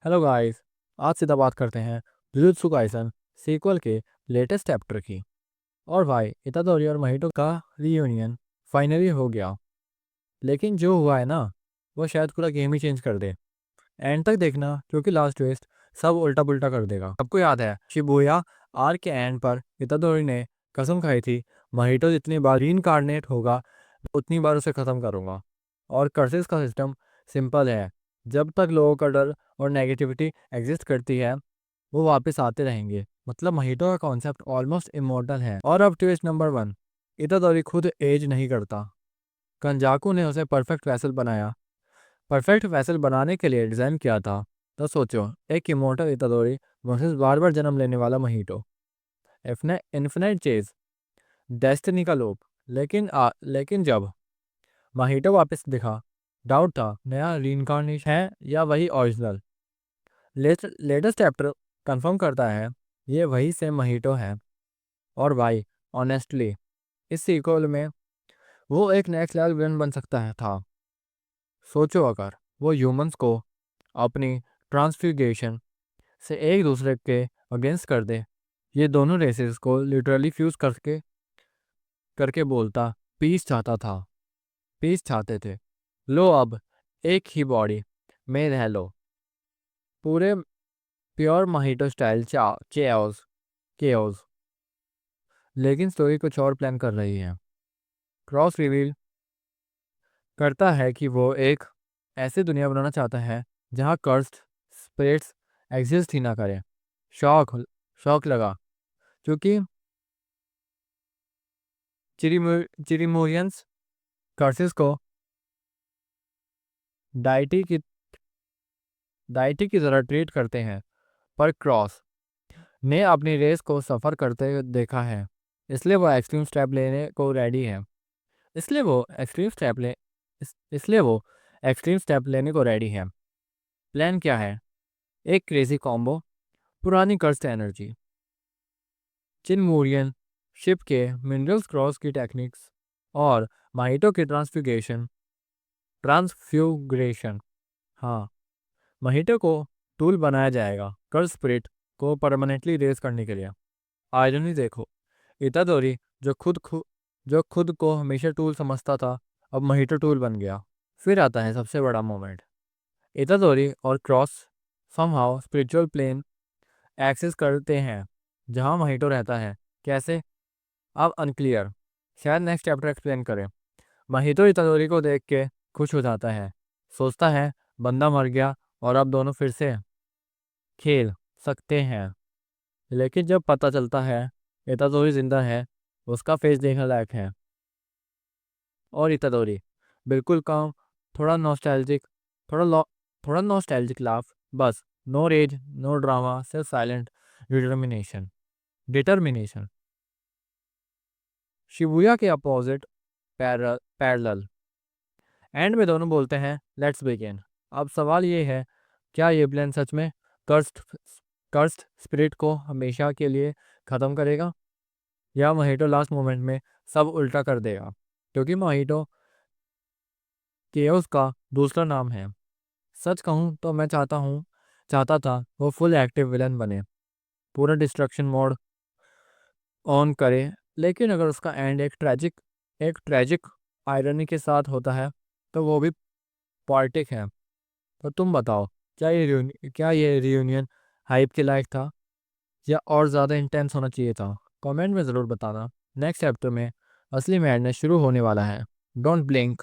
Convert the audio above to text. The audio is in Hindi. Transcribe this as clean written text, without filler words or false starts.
Hello guys. आज सीधा बात करते हैं जुजुत्सु काइसन सीक्वल के लेटेस्ट चैप्टर की। और भाई इतादोरी और मोहितो का रीयूनियन फाइनली हो गया। लेकिन जो हुआ है ना, वो शायद पूरा गेम ही चेंज कर दे। एंड तक देखना क्योंकि लास्ट ट्विस्ट सब उल्टा पुल्टा कर देगा। सबको याद है शिबुया आर के एंड पर इतादोरी ने कसम खाई थी, मोहितो जितनी बार रीइंकार्नेट होगा उतनी बार उसे खत्म करूंगा। और कर्सिस का सिस्टम सिंपल है, जब तक लोगों का डर और नेगेटिविटी एग्जिस्ट करती है वो वापस आते रहेंगे। मतलब मोहितो का कॉन्सेप्ट ऑलमोस्ट इमोर्टल है। और अब ट्विस्ट नंबर 1, इतादोरी खुद एज नहीं करता, कंजाकू ने उसे परफेक्ट वैसल बनाया। परफेक्ट वैसल बनाने के लिए डिज़ाइन किया था। तो सोचो, एक इमोर्टल इतादोरी वर्सेस बार बार जन्म लेने वाला मोहितो। इन्फिनाइट चेज, डेस्टिनी का लोप। लेकिन जब मोहितो वापस दिखा, डाउट था नया रीइंकार्नेशन है या वही ओरिजिनल। लेटेस्ट चैप्टर कंफर्म करता है ये वही सेम मोहितो है। और भाई ऑनेस्टली इस सीक्वल में वो एक नेक्स्ट लेवल विलन बन सकता है था। सोचो अगर वो ह्यूमंस को अपनी ट्रांसफ्यूगेशन से एक दूसरे के अगेंस्ट कर दे, ये दोनों रेसेस को लिटरली फ्यूज करके करके बोलता पीस चाहता था, पीस चाहते थे। लो अब एक ही बॉडी में रह लो, पूरे pure mojito style Chaos chaos. लेकिन स्टोरी कुछ और प्लान कर रही है। क्रॉस रिवील करता है कि वो एक ऐसी दुनिया बनाना चाहता है जहाँ कर्स्ड स्पिरिट्स एग्जिस्ट ही ना करें। शौक शौक लगा क्योंकि चिरिमोरियंस कर्सिस को डाइटी की डाइटी की तरह ट्रीट करते हैं। पर क्रॉस ने अपनी रेस को सफ़र करते देखा है, इसलिए वो एक्सट्रीम स्टेप लेने को रेडी है। इसलिए वो एक्सट्रीम स्टेप ले इसलिए वो एक्सट्रीम स्टेप लेने को रेडी है। प्लान क्या है? एक क्रेजी कॉम्बो, पुरानी कर्स्ट एनर्जी, चिनमूरियन शिप के मिनरल्स क्रॉस की टेक्निक्स और माइटो की ट्रांसफ्यूग्रेशन। हाँ, माहितो को टूल बनाया जाएगा कर्स स्पिरिट को परमानेंटली रेस करने के लिए। आयरनी देखो, इतादोरी जो खुद को हमेशा टूल समझता था, अब मोहितो टूल बन गया। फिर आता है सबसे बड़ा मोमेंट, इतादोरी और cross somehow spiritual plane access करते हैं जहां मोहितो रहता है। कैसे? अब अनक्लियर, शायद नेक्स्ट चैप्टर एक्सप्लेन करें। मोहितो इतादोरी को देख के खुश हो जाता है, सोचता है बंदा मर गया और अब दोनों फिर से खेल सकते हैं। लेकिन जब पता चलता है इतादोरी जिंदा है, उसका फेस देखने लायक है। और इतादोरी बिल्कुल काम, थोड़ा नॉस्टैल्जिक, थोड़ा लॉ थोड़ा नॉस्टैल्जिक लाफ, बस नो रेज नो ड्रामा, सिर्फ साइलेंट डिटर्मिनेशन डिटर्मिनेशन। शिबुया के अपोजिट पैरेलल एंड में दोनों बोलते हैं लेट्स बिगिन। अब सवाल ये है, क्या ये प्लान सच में कर्स्ट कर्स्ट स्पिरिट को हमेशा के लिए ख़त्म करेगा या मोहितो लास्ट मोमेंट में सब उल्टा कर देगा? क्योंकि मोहितो केओस का दूसरा नाम है। सच कहूँ तो मैं चाहता था वो फुल एक्टिव विलन बने, पूरा डिस्ट्रक्शन मोड ऑन करे। लेकिन अगर उसका एंड एक ट्रैजिक आयरनी के साथ होता है तो वो भी पॉलिटिक है। तो तुम बताओ, क्या ये रियूनियन हाइप के लायक था या और ज़्यादा इंटेंस होना चाहिए था? कमेंट में ज़रूर बताना। नेक्स्ट चैप्टर में असली मैडनेस शुरू होने वाला है। Don't blink.